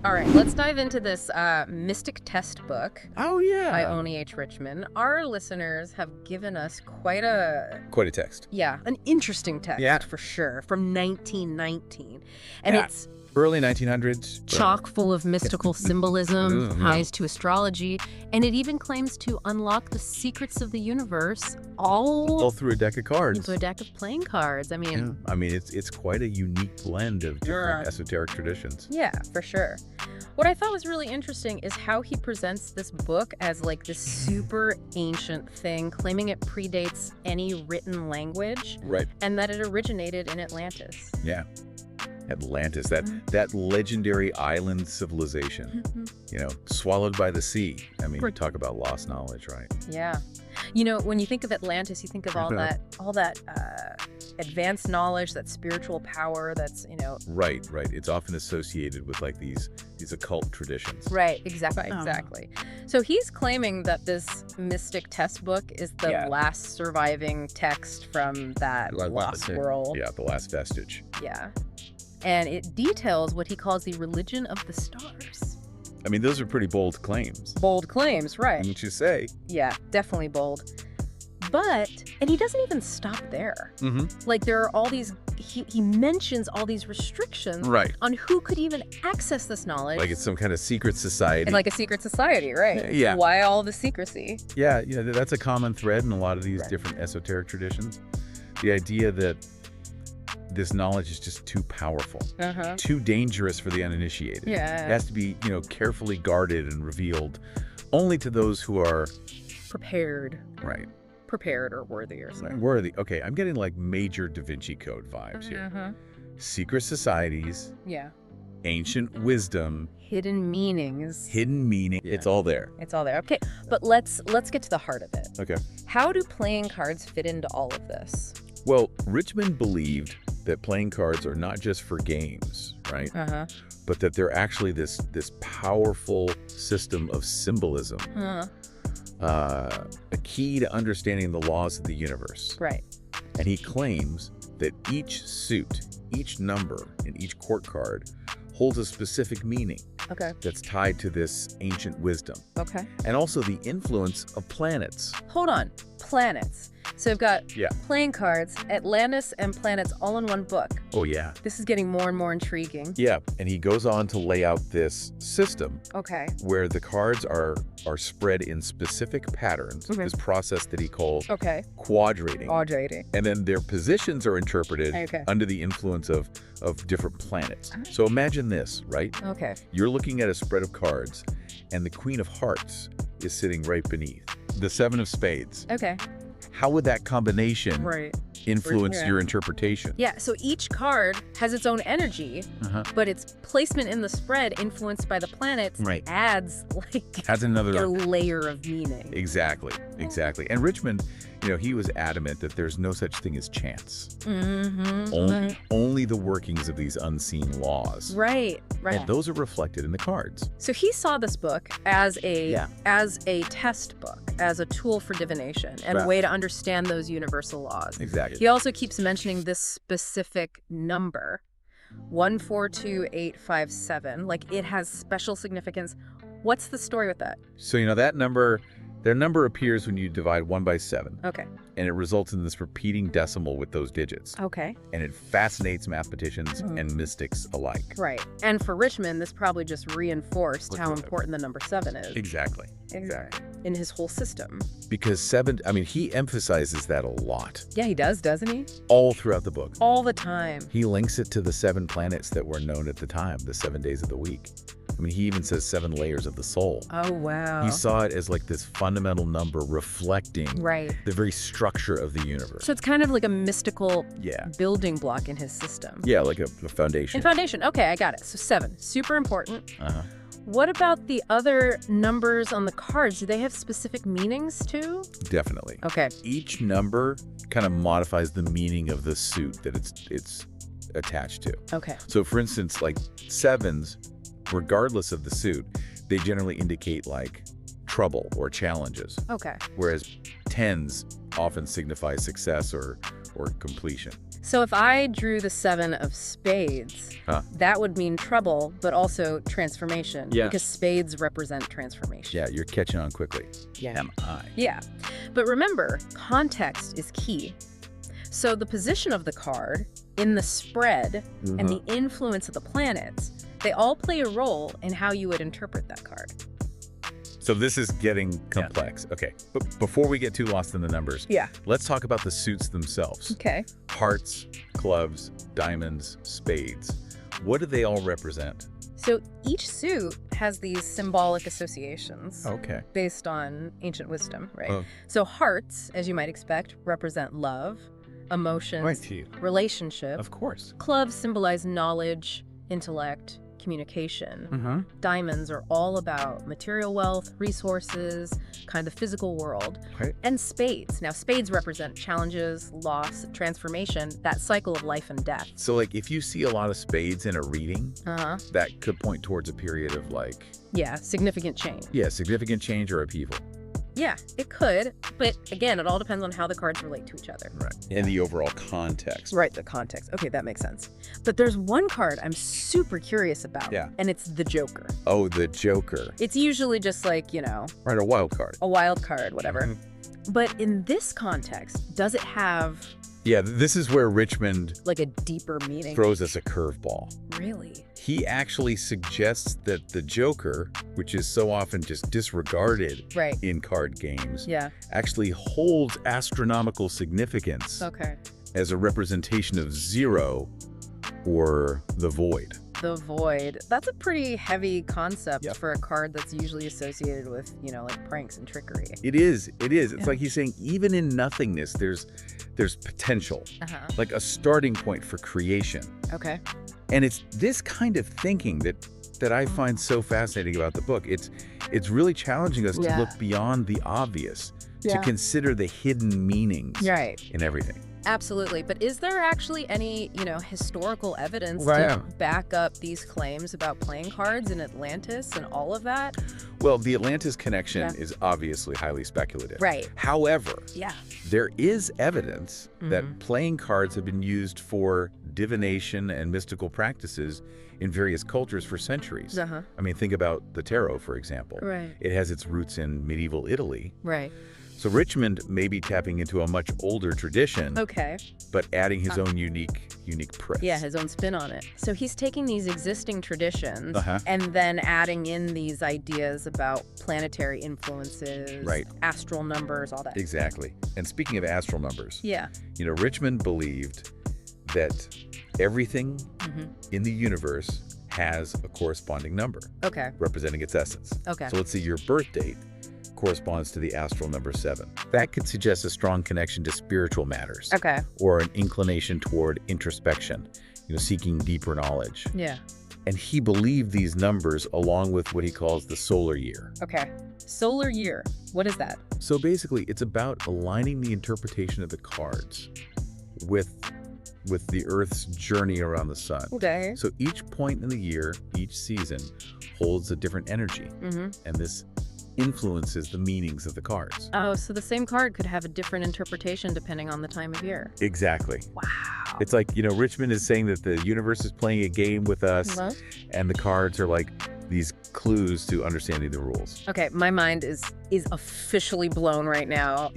All right, let's dive into this mystic test book Oh, by yeah. Olney H. Richmond. Our listeners have given us quite a, Quite a text. yeah, an interesting text Yeah. for sure, from 1919. And Yeah. it's Early 1900s. chock full of mystical symbolism, Mhm. ties to astrology, and it even claims to unlock the secrets of the universe All all through a deck of cards. into a deck of playing cards. I mean, Yeah. I mean, it's quite a unique blend of different Yeah. esoteric traditions. yeah, for sure. What I thought was really interesting is how he presents this book as like this super ancient thing, claiming it predates any written language Right. and that it originated in Atlantis. Yeah. Atlantis, that legendary island civilization, swallowed by the sea. I mean, Right. talk about lost knowledge, right? Yeah. You know, when you think of Atlantis, you think of all that advanced knowledge, that spiritual power that's, Right, right. It's often associated with like these occult traditions. right, exactly, Oh. exactly. So he's claiming that this mystic test book is the Yeah. last surviving text from that Like lost the- world. Yeah, the last vestige. Yeah. And it details what he calls the religion of the stars. I mean, those are pretty bold claims. Bold claims, right? Wouldn't you say? Yeah, definitely bold. And he doesn't even stop there. Mm-hmm. Like, there are all these, he mentions all these restrictions Right. on who could even access this knowledge. Like it's some kind of secret society. and like a secret society, right? Yeah. Why all the secrecy? Yeah, that's a common thread in a lot of these different esoteric traditions. The idea that this knowledge is just too powerful, Uh-huh. too dangerous for the uninitiated. It Yeah. has to be, carefully guarded and revealed only to those who are Prepared or worthy or something. worthy. Okay, I'm getting like major Da Vinci Code vibes here. Uh-huh. Secret societies, Yeah. ancient wisdom, Hidden meanings. hidden meaning. It's all there. It's all there. Okay, but let's get to the heart of it. Okay. How do playing cards fit into all of this? Well, Richmond believed that playing cards are not just for games, right? Uh-huh. But that they're actually this powerful system of symbolism, Uh-huh. a key to understanding the laws of the universe. Right. And he claims that each suit, each number, and each court card holds a specific meaning Okay. that's tied to this ancient wisdom, Okay. and also the influence of planets. Hold on. Planets. So we've got Yeah. playing cards, Atlantis, and planets all in one book. Oh, yeah. This is getting more and more intriguing. Yeah, and he goes on to lay out this system Okay. where the cards are spread in specific patterns, Mhm. this process that he calls Okay. quadrating. Quadrating. And then their positions are interpreted Okay. under the influence of different planets. So imagine this, right? Okay. You're looking at a spread of cards, and the Queen of Hearts is sitting right beneath. The Seven of Spades. Okay. How would that combination Right. influence Yeah. your interpretation? Yeah, so each card has its own energy, Uh-huh. but its placement in the spread, influenced by the planets, Right. adds like Adds another a layer of meaning. Exactly. And Richmond, he was adamant that there's no such thing as chance. Mm-hmm. Only the workings of these unseen laws. Right. Right. And those are reflected in the cards. So he saw this book as a Yeah. test book, as a tool for divination and a Right. way to understand those universal laws. Exactly. He also keeps mentioning this specific number, 142857. Like, it has special significance. What's the story with that? So, their number appears when you divide 1 by 7, Okay. and it results in this repeating decimal with those digits. Okay. And it fascinates mathematicians and mystics alike. Right. And for Richmond, this probably just reinforced how important the number 7 is. Exactly. In his whole system. Because 7, he emphasizes that a lot, Yeah, he does, doesn't he? all throughout the book. All the time. He links it to the 7 planets that were known at the time, the 7 days of the week. He even says 7 layers of the soul. Oh, wow. He saw it as like this fundamental number reflecting Right. the very structure of the universe. So it's kind of like a mystical Yeah. building block in his system. Yeah, like a foundation. In foundation. Okay, I got it. So 7, super important. Uh-huh. What about the other numbers on the cards? Do they have specific meanings too? Definitely. Okay. Each number kind of modifies the meaning of the suit that it's attached to. Okay. So for instance, like 7s, regardless of the suit, they generally indicate like trouble or challenges, Okay. whereas 10s often signify success or completion. So if I drew the 7 of spades, that would mean trouble, but also transformation. Yeah. Because spades represent transformation. Yeah, you're catching on quickly. Yeah. Am I? Yeah. But remember, context is key. So the position of the card, in the spread, and the influence of the planets, they all play a role in how you would interpret that card. So this is getting complex. Yeah. Okay, but before we get too lost in the numbers, let's talk about the suits themselves. Okay. Hearts, clubs, diamonds, spades. What do they all represent? So each suit has these symbolic associations based on ancient wisdom, right? So hearts, as you might expect, represent love, emotions, relationship. Of course. Clubs symbolize knowledge, intellect, communication. Diamonds are all about material wealth, resources, kind of the physical world. And spades. Now, spades represent challenges, loss, transformation, that cycle of life and death. So, like, if you see a lot of spades in a reading, that could point towards a period of, like... Yeah, significant change. Yeah, significant change or upheaval. Yeah, it could, but again, it all depends on how the cards relate to each other. Right. And the overall context. Right, the context. Okay, that makes sense. But there's one card I'm super curious about, and it's the Joker. Oh, the Joker. It's usually just like, you know... Right, a wild card. A wild card, whatever. But in this context, does it have... Yeah, this is where Richmond... like a deeper meaning. ...throws us a curveball. Really? He actually suggests that the Joker, which is so often just disregarded in card games, actually holds astronomical significance as a representation of zero or the void. The void. That's a pretty heavy concept for a card that's usually associated with, you know, like pranks and trickery. It is. It is. It's like he's saying even in nothingness, there's potential, like a starting point for creation. Okay. And it's this kind of thinking that I find so fascinating about the book. It's really challenging us to look beyond the obvious, to consider the hidden meanings in everything. Absolutely. But is there actually any, you know, historical evidence to back up these claims about playing cards in Atlantis and all of that? Well, the Atlantis connection is obviously highly speculative. Right. However, there is evidence that playing cards have been used for divination and mystical practices in various cultures for centuries. I mean, think about the tarot, for example. Right. It has its roots in medieval Italy. Right. So Richmond may be tapping into a much older tradition, but adding his own unique twist. Yeah, his own spin on it. So he's taking these existing traditions and then adding in these ideas about planetary influences, astral numbers, all that. Exactly. And speaking of astral numbers, you know, Richmond believed that everything in the universe has a corresponding number, representing its essence. So let's see, your birth date corresponds to the astral number 7. That could suggest a strong connection to spiritual matters. Or an inclination toward introspection, you know, seeking deeper knowledge. And he believed these numbers along with what he calls the solar year. Solar year. What is that? So basically, it's about aligning the interpretation of the cards with the Earth's journey around the sun. So each point in the year, each season, holds a different energy. And this influences the meanings of the cards. Oh, so the same card could have a different interpretation depending on the time of year. Exactly. Wow. It's like, you know, Richmond is saying that the universe is playing a game with us, and the cards are like these clues to understanding the rules. Okay, my mind is officially blown right now.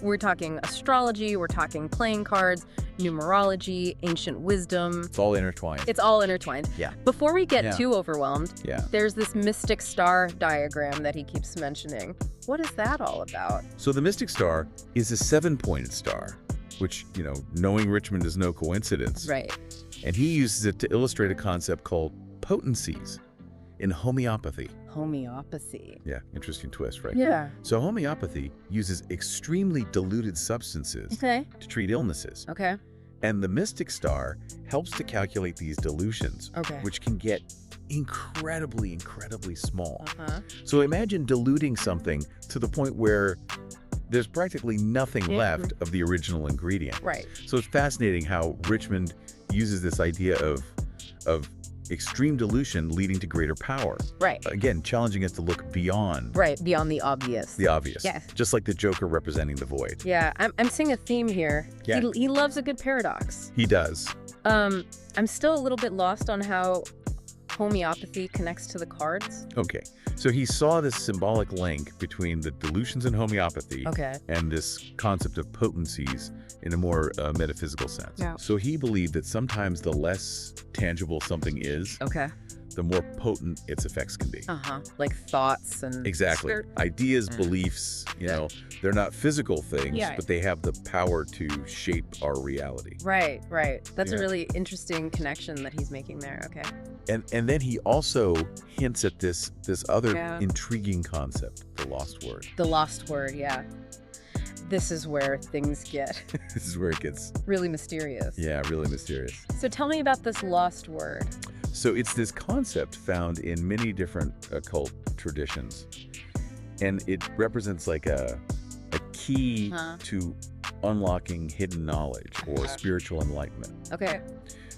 We're talking astrology, we're talking playing cards, numerology, ancient wisdom. It's all intertwined. It's all intertwined. Before we get too overwhelmed, there's this mystic star diagram that he keeps mentioning. What is that all about? So the mystic star is a 7-pointed star, which, you know, knowing Richmond is no coincidence. And he uses it to illustrate a concept called potencies in homeopathy. Homeopathy. Yeah, interesting twist, right? Yeah. So homeopathy uses extremely diluted substances to treat illnesses. And the mystic star helps to calculate these dilutions, which can get incredibly, incredibly small. So imagine diluting something to the point where there's practically nothing left of the original ingredient. So it's fascinating how Richmond uses this idea of extreme dilution leading to greater power. Right. Again, challenging us to look beyond. Right, beyond the obvious. The obvious. Yes. Just like the Joker representing the void. Yeah, I'm seeing a theme here. Yeah. He loves a good paradox. He does. I'm still a little bit lost on how homeopathy connects to the cards. Okay. So he saw this symbolic link between the dilutions in homeopathy and this concept of potencies in a more metaphysical sense. Yeah. So he believed that sometimes the less tangible something is, the more potent its effects can be. Like thoughts and... Exactly. Ideas, beliefs, you know, they're not physical things, but they have the power to shape our reality. Right, right. That's a really interesting connection that he's making there. Okay. And then he also hints at this other intriguing concept, the lost word. The lost word, yeah. This is where things get... This is where it gets... really mysterious. Yeah, really mysterious. So tell me about this lost word. So it's this concept found in many different occult traditions. And it represents like a key to unlocking hidden knowledge or spiritual enlightenment. Okay.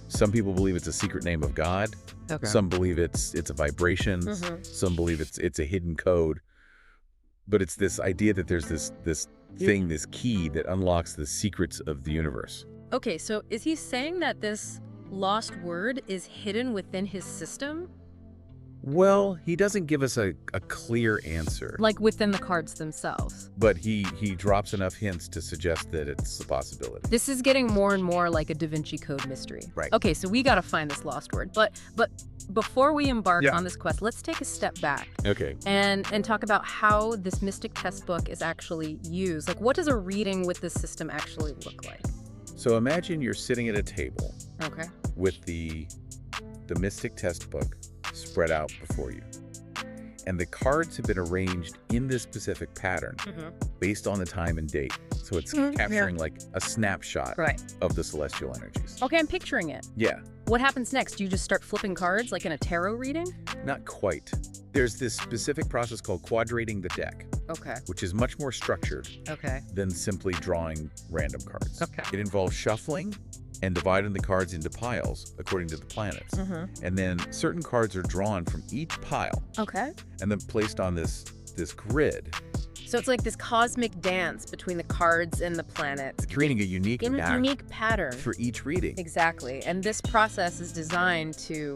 Some people believe it's a secret name of God. Okay. Some believe it's a vibration. Some believe it's a hidden code. But it's this idea that there's this thing, this key that unlocks the secrets of the universe. Okay, so is he saying that this lost word is hidden within his system? Well, he doesn't give us a clear answer. Like within the cards themselves. But he drops enough hints to suggest that it's a possibility. This is getting more and more like a Da Vinci Code mystery. Right. Okay, so we got to find this lost word. But before we embark on this quest, let's take a step back. Okay. And talk about how this mystic test book is actually used. Like, what does a reading with this system actually look like? So imagine you're sitting at a table. Okay. With the mystic test book spread out before you. And the cards have been arranged in this specific pattern based on the time and date. So it's capturing like a snapshot of the celestial energies. Okay, I'm picturing it. Yeah. What happens next? Do you just start flipping cards like in a tarot reading? Not quite. There's this specific process called quadrating the deck. Okay. Which is much more structured than simply drawing random cards. Okay. It involves shuffling and dividing the cards into piles according to the planets. And then certain cards are drawn from each pile. Okay. And then placed on this grid. So it's like this cosmic dance between the cards and the planets. Creating a unique pattern for each reading. Exactly. And this process is designed to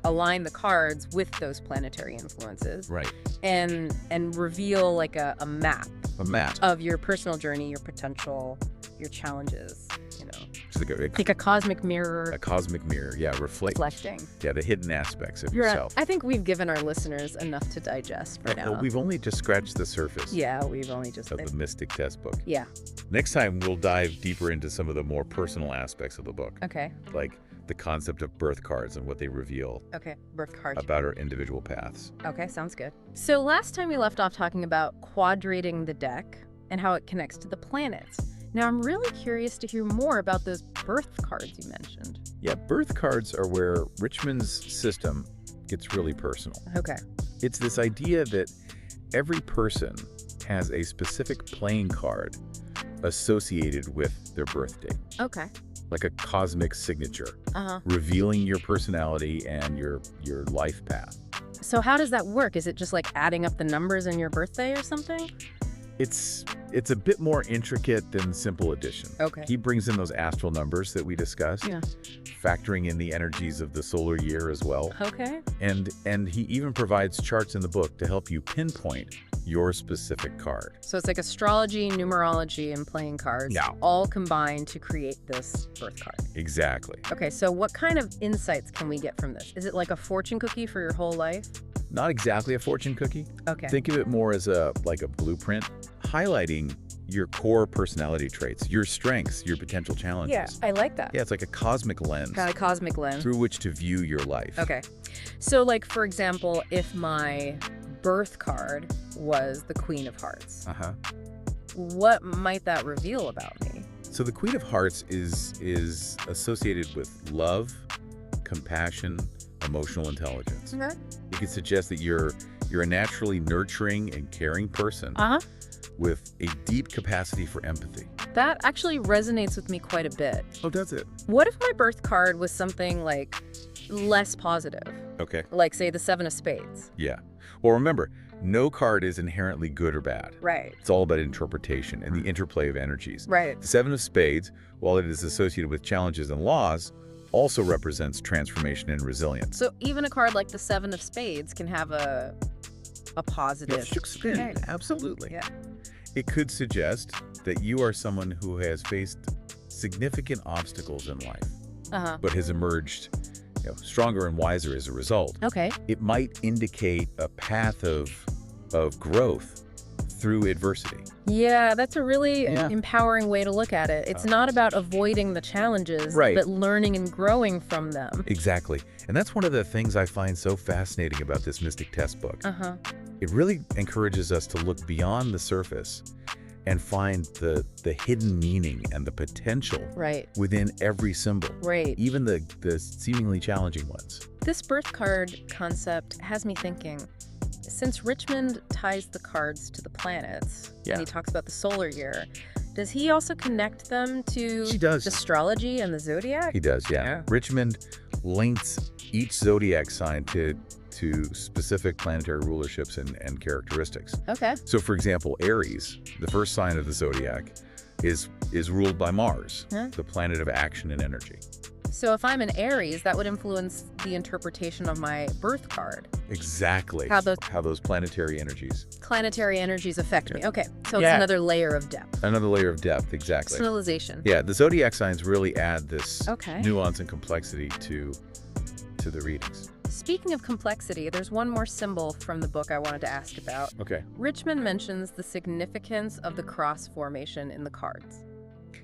align the cards with those planetary influences. Right. And reveal like a map. A map. Of your personal journey, your potential, your challenges, you know. It's like a cosmic mirror. A cosmic mirror, yeah, reflecting. Yeah, the hidden aspects of yourself. I think we've given our listeners enough to digest for now. We've only just scratched the surface. Yeah, we've only just... Of the mystic test book. Yeah. Next time, we'll dive deeper into some of the more personal aspects of the book. Okay. Like the concept of birth cards and what they reveal. Okay, birth cards. About our individual paths. Okay, sounds good. So last time we left off talking about quadrating the deck and how it connects to the planets. Now I'm really curious to hear more about those birth cards you mentioned. Yeah, birth cards are where Richmond's system gets really personal. Okay. It's this idea that every person has a specific playing card associated with their birth date. Okay. Like a cosmic signature, revealing your personality and your life path. So how does that work? Is it just like adding up the numbers in your birthday or something? It's a bit more intricate than simple addition. Okay. He brings in those astral numbers that we discussed, factoring in the energies of the solar year as well. Okay. And he even provides charts in the book to help you pinpoint your specific card. So it's like astrology, numerology, and playing cards all combined to create this birth card. Exactly. Okay, so what kind of insights can we get from this? Is it like a fortune cookie for your whole life? Not exactly a fortune cookie. Okay. Think of it more as like a blueprint, highlighting your core personality traits, your strengths, your potential challenges. Yeah, I like that. Yeah, it's like a cosmic lens. Kind of cosmic lens. Through which to view your life. Okay. So like, for example, if my birth card was the Queen of Hearts, what might that reveal about me? So the Queen of Hearts is associated with love, compassion, emotional intelligence. Okay. It could suggest that you're a naturally nurturing and caring person with a deep capacity for empathy. That actually resonates with me quite a bit. Oh, does it? What if my birth card was something like less positive? Okay. Like, say, the 7 of spades. Yeah. Well, remember, no card is inherently good or bad. Right. It's all about interpretation and the interplay of energies. Right. The 7 of spades, while it is associated with challenges and loss, also represents transformation and resilience. So even a card like the 7 of spades can have a positive spin. Okay. Absolutely. Yeah. It could suggest that you are someone who has faced significant obstacles in life, but has emerged stronger and wiser as a result. Okay. It might indicate a path of growth through adversity. Yeah, that's a really empowering way to look at it. It's not about avoiding the challenges, but learning and growing from them. Exactly. And that's one of the things I find so fascinating about this Mystic Test book. It really encourages us to look beyond the surface and find the hidden meaning and the potential within every symbol, even the seemingly challenging ones. This birth card concept has me thinking, since Richmond ties the cards to the planets, and he talks about the solar year, does he also connect them to astrology and the zodiac? He does, yeah. Richmond links each zodiac sign to specific planetary rulerships and characteristics. Okay. So, for example, Aries, the first sign of the zodiac, is ruled by Mars, the planet of action and energy. So if I'm an Aries, that would influence the interpretation of my birth card. Exactly. How those planetary energies affect me. Okay, so it's another layer of depth. Another layer of depth, exactly. Personalization. Yeah, the zodiac signs really add this nuance and complexity to the readings. Speaking of complexity, there's one more symbol from the book I wanted to ask about. Okay. Richmond mentions the significance of the cross formation in the cards.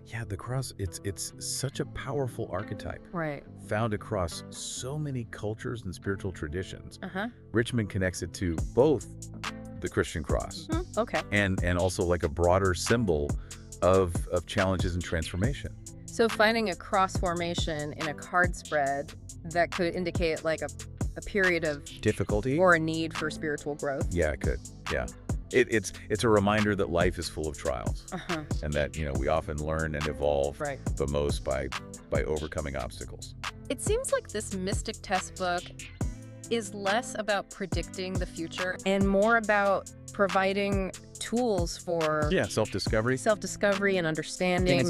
Yeah, the cross, it's such a powerful archetype. Right. Found across so many cultures and spiritual traditions. Richmond connects it to both the Christian cross. Okay. And also like a broader symbol of challenges and transformation. So finding a cross formation in a card spread that could indicate like a period of difficulty or a need for spiritual growth. Yeah, it could. Yeah. It's a reminder that life is full of trials, and that we often learn and evolve the most by overcoming obstacles. It seems like this Mystic Test book is less about predicting the future and more about providing tools for self-discovery and understanding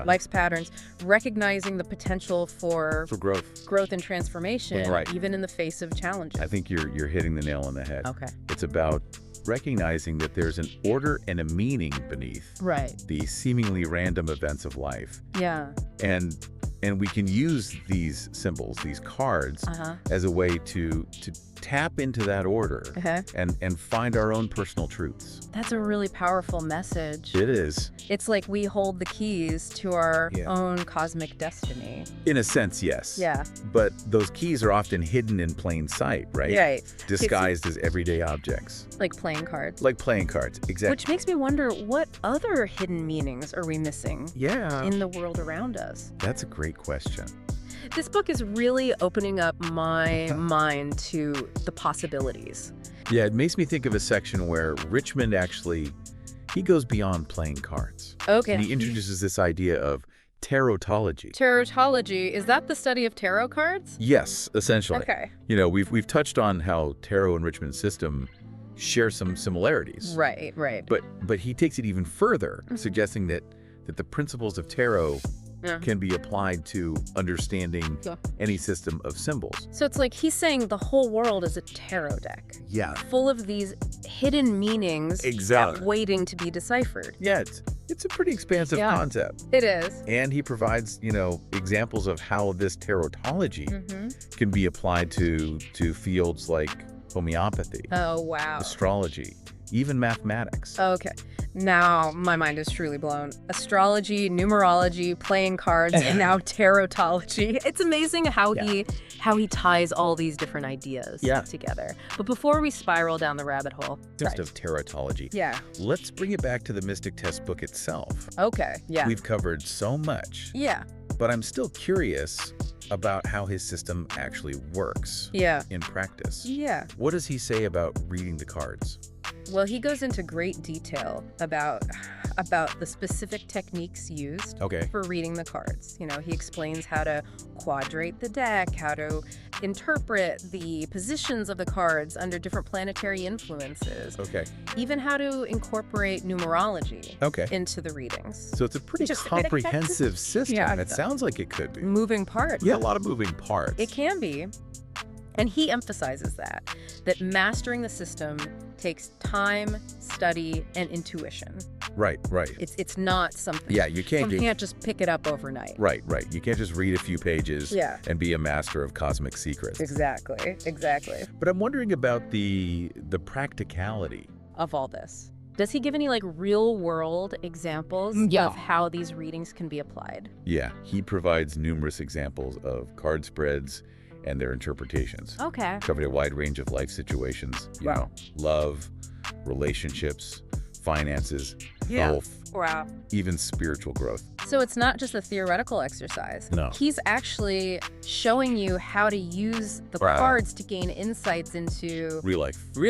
life's patterns, recognizing the potential for growth and transformation, even in the face of challenges. I think you're hitting the nail on the head. Okay. It's about recognizing that there's an order and a meaning beneath the seemingly random events of life. Yeah. And we can use these symbols, these cards, as a way to tap into that order and find our own personal truths. That's a really powerful message. It is. It's like we hold the keys to our own cosmic destiny. In a sense, yes. Yeah. But those keys are often hidden in plain sight, right? Right. Disguised as everyday objects. Like playing cards. Like playing cards, exactly. Which makes me wonder, what other hidden meanings are we missing in the world around us? That's a great question. This book is really opening up my mind to the possibilities. Yeah, it makes me think of a section where Richmond he goes beyond playing cards. Okay. And he introduces this idea of tarotology. Tarotology, is that the study of tarot cards? Yes, essentially. Okay. We've touched on how tarot and Richmond's system share some similarities. Right. But he takes it even further, suggesting that the principles of tarot can be applied to understanding any system of symbols. So it's like he's saying the whole world is a tarot deck. Yeah. Full of these hidden meanings waiting to be deciphered. Yeah, it's a pretty expansive concept. It is. And he provides, examples of how this tarotology can be applied to fields like homeopathy. Oh, wow. Astrology, even mathematics. Okay. Now my mind is truly blown. Astrology, numerology, playing cards, and now tarotology. It's amazing how he ties all these different ideas together. But before we spiral down the rabbit hole, of tarotology. Yeah. Let's bring it back to the Mystic Test book itself. Okay. Yeah. We've covered so much. Yeah. But I'm still curious about how his system actually works in practice. Yeah. What does he say about reading the cards? Well, he goes into great detail about the specific techniques used for reading the cards. You know, he explains how to quadrate the deck, how to interpret the positions of the cards under different planetary influences. Even how to incorporate numerology into the readings. So it's a pretty comprehensive system. Yeah, it sounds like it could be. Moving parts. Yeah, a lot of moving parts. It can be. And he emphasizes that mastering the system takes time, study, and intuition. Right. It's not something. Yeah, you can't just pick it up overnight. Right. You can't just read a few pages and be a master of cosmic secrets. Exactly. But I'm wondering about the practicality of all this. Does he give any like real world examples of how these readings can be applied? Yeah, he provides numerous examples of card spreads and their interpretations. Covered a wide range of life situations, you know, love, relationships, finances, health, even spiritual growth. So it's not just a theoretical exercise. No. He's actually showing you how to use the cards to gain insights into real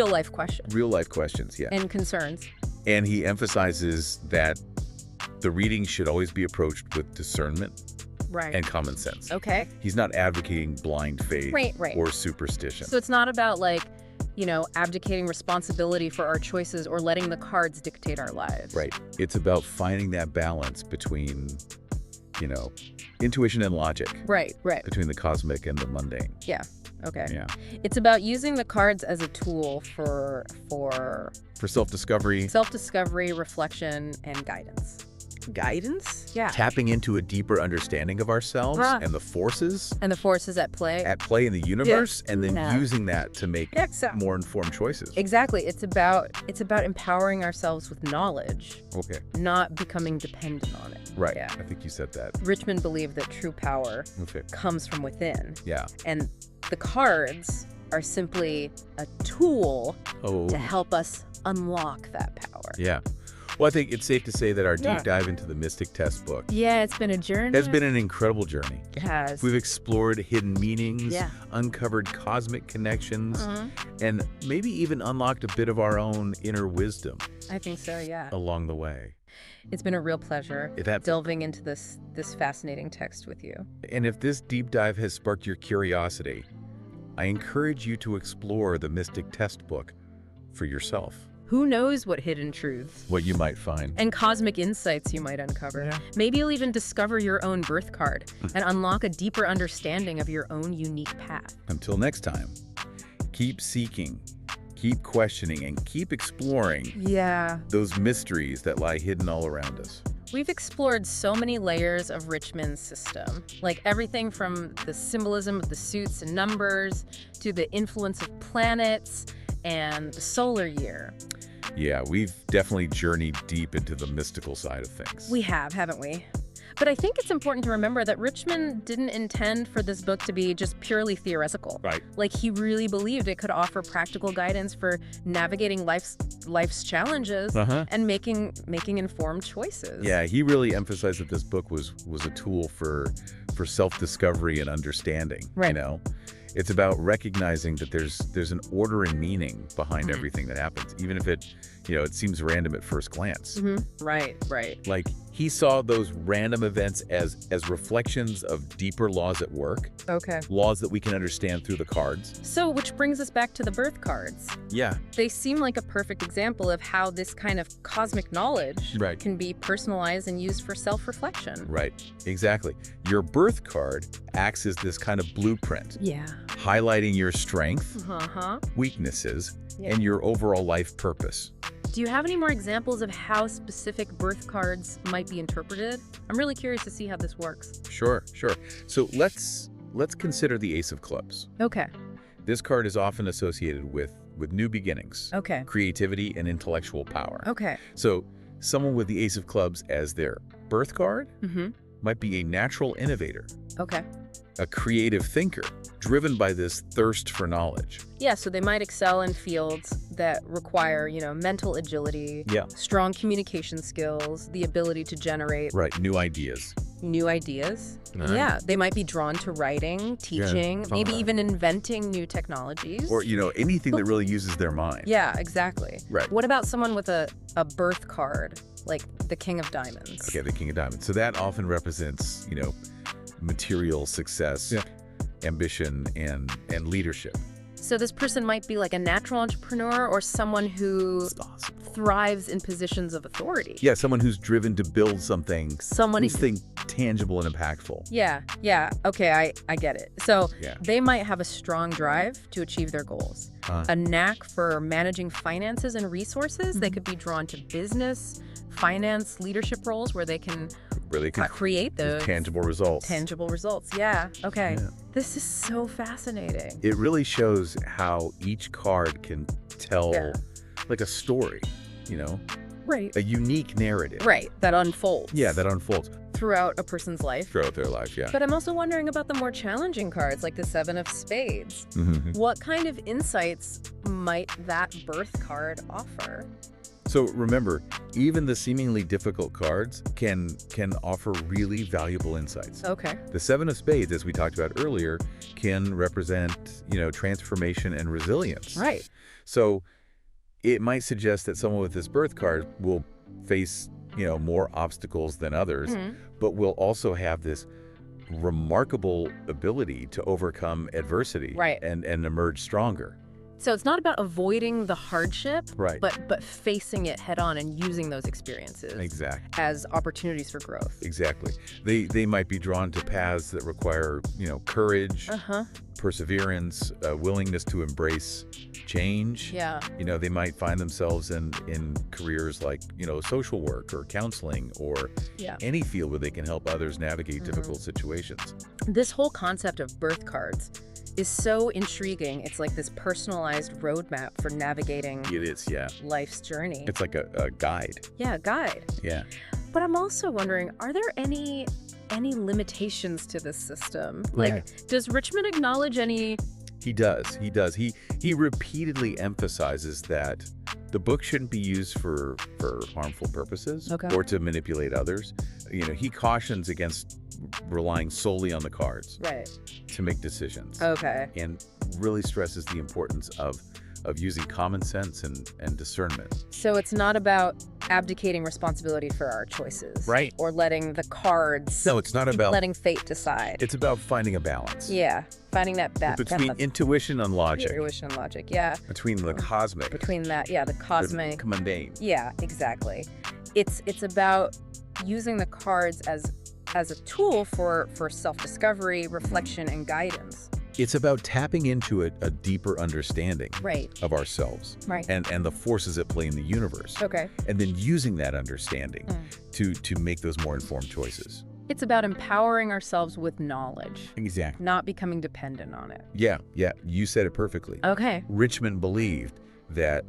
life questions. Real life questions, yeah. And concerns. And he emphasizes that the readings should always be approached with discernment and common sense. He's not advocating blind faith or superstition. So it's not about like, you know, abdicating responsibility for our choices or letting the cards dictate our lives. Right. It's about finding that balance between, you know, intuition and logic. Right. Between the cosmic and the mundane. Yeah. Yeah. It's about using the cards as a tool for self-discovery. Self-discovery, reflection, and guidance. Guidance? Yeah. Tapping into a deeper understanding of ourselves and the forces. And the forces at play. At play in the universe, and then using that to make more informed choices. Exactly. It's about empowering ourselves with knowledge. Not becoming dependent on it. Right. Yeah. I think you said that. Richmond believed that true power comes from within. Yeah. And the cards are simply a tool to help us unlock that power. Yeah. Well, I think it's safe to say that our deep dive into the Mystic Test book it's been a journey. Has been an incredible journey. It has. We've explored hidden meanings, uncovered cosmic connections, and maybe even unlocked a bit of our own inner wisdom. I think so, yeah. Along the way. It's been a real pleasure delving into this fascinating text with you. And if this deep dive has sparked your curiosity, I encourage you to explore the Mystic Test book for yourself. Who knows what hidden truths, what you might find, and cosmic insights you might uncover. Maybe you'll even discover your own birth card and unlock a deeper understanding of your own unique path. Until next time, keep seeking, keep questioning, and keep exploring those mysteries that lie hidden all around us. We've explored so many layers of Richmond's system, like everything from the symbolism of the suits and numbers to the influence of planets and the solar year. Yeah, we've definitely journeyed deep into the mystical side of things. We have, haven't we? But I think it's important to remember that Richmond didn't intend for this book to be just purely theoretical. Right. Like, he really believed it could offer practical guidance for navigating life's challenges and making informed choices. Yeah, he really emphasized that this book was a tool for self-discovery and understanding. You know? It's about recognizing that there's an order and meaning behind everything that happens, even if it seems random at first glance. Right. Like, he saw those random events as reflections of deeper laws at work. Laws that we can understand through the cards. So, which brings us back to the birth cards. Yeah. They seem like a perfect example of how this kind of cosmic knowledge can be personalized and used for self-reflection. Right. Exactly. Your birth card acts as this kind of blueprint. Yeah. Highlighting your strength, weaknesses, and your overall life purpose. Do you have any more examples of how specific birth cards might be interpreted? I'm really curious to see how this works. Sure. So let's consider the Ace of Clubs. This card is often associated with new beginnings, creativity, and intellectual power. So someone with the Ace of Clubs as their birth card might be a natural innovator. A creative thinker, driven by this thirst for knowledge. Yeah, so they might excel in fields that require, mental agility, strong communication skills, the ability to generate new ideas. New ideas. Yeah, they might be drawn to writing, teaching, maybe even inventing new technologies. Or, anything that really uses their mind. Yeah, exactly. Right. What about someone with a birth card, like the King of Diamonds? Okay, the King of Diamonds. So that often represents, material success, ambition, and leadership. So this person might be like a natural entrepreneur or someone who thrives in positions of authority. Yeah, someone who's driven to build something tangible and impactful. Yeah. Okay, I get it. So they might have a strong drive to achieve their goals. A knack for managing finances and resources. They could be drawn to business, finance, leadership roles where they can create those tangible results. Tangible results, yeah. Okay. Yeah. This is so fascinating. It really shows how each card can tell like a story, Right. A unique narrative. Right, that unfolds. Yeah, that unfolds. Throughout a person's life. Throughout their life, yeah. But I'm also wondering about the more challenging cards, like the Seven of Spades. What kind of insights might that birth card offer? So remember, even the seemingly difficult cards can offer really valuable insights. Okay. The Seven of Spades, as we talked about earlier, can represent, transformation and resilience. Right. So it might suggest that someone with this birth card will face, more obstacles than others, but will also have this remarkable ability to overcome adversity and emerge stronger. So it's not about avoiding the hardship, right, but facing it head on and using those experiences as opportunities for growth. Exactly. They might be drawn to paths that require, courage, perseverance, willingness to embrace change. Yeah. They might find themselves in careers like, social work or counseling or any field where they can help others navigate difficult situations. This whole concept of birth cards is so intriguing. It's like this personalized roadmap for navigating life's journey. It's like a guide. Yeah, a guide. Yeah. But I'm also wondering, are there any limitations to this system? Like, does Richmond acknowledge any? He does. He repeatedly emphasizes that the book shouldn't be used for harmful purposes or to manipulate others. He cautions against relying solely on the cards to make decisions. Okay. And really stresses the importance of using common sense and discernment. So it's not about abdicating responsibility for our choices. Right. Or letting the cards. No, it's not about letting fate decide. It's about finding a balance. Yeah. Finding that between intuition and logic. Intuition and logic, yeah. Between the cosmic. Between that, the cosmic. The mundane. Yeah, exactly. It's about using the cards as a tool for self-discovery, reflection, and guidance. It's about tapping into a deeper understanding of ourselves and the forces at play in the universe. Okay. And then using that understanding to make those more informed choices. It's about empowering ourselves with knowledge. Exactly. Not becoming dependent on it. Yeah. You said it perfectly. Okay. Richmond believed that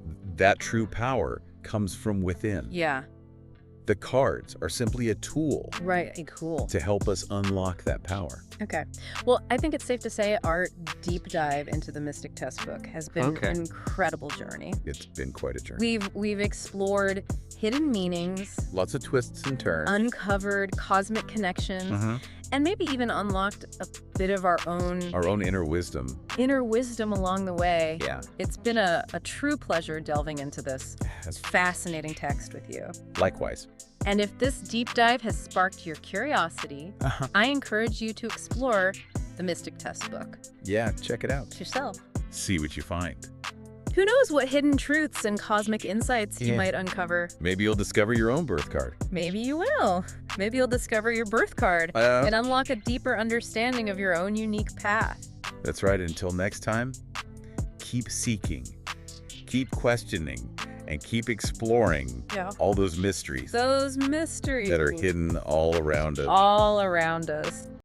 true power comes from within. Yeah. The cards are simply a tool. Right, cool. To help us unlock that power. Okay. Well, I think it's safe to say our deep dive into the Mystic Test book has been an incredible journey. It's been quite a journey. We've explored hidden meanings. Lots of twists and turns. Uncovered cosmic connections. And maybe even unlocked a bit of our own inner wisdom. Inner wisdom along the way. Yeah. It's been a true pleasure delving into this fascinating text with you. Likewise. And if this deep dive has sparked your curiosity, I encourage you to explore the Mystic Test book. Yeah, check it out. Yourself. See what you find. Who knows what hidden truths and cosmic insights you might uncover. Maybe you'll discover your own birth card. Maybe you will. Maybe you'll discover your birth card and unlock a deeper understanding of your own unique path. That's right. Until next time, keep seeking, keep questioning, and keep exploring all those mysteries. Those mysteries. That are hidden all around us. All around us.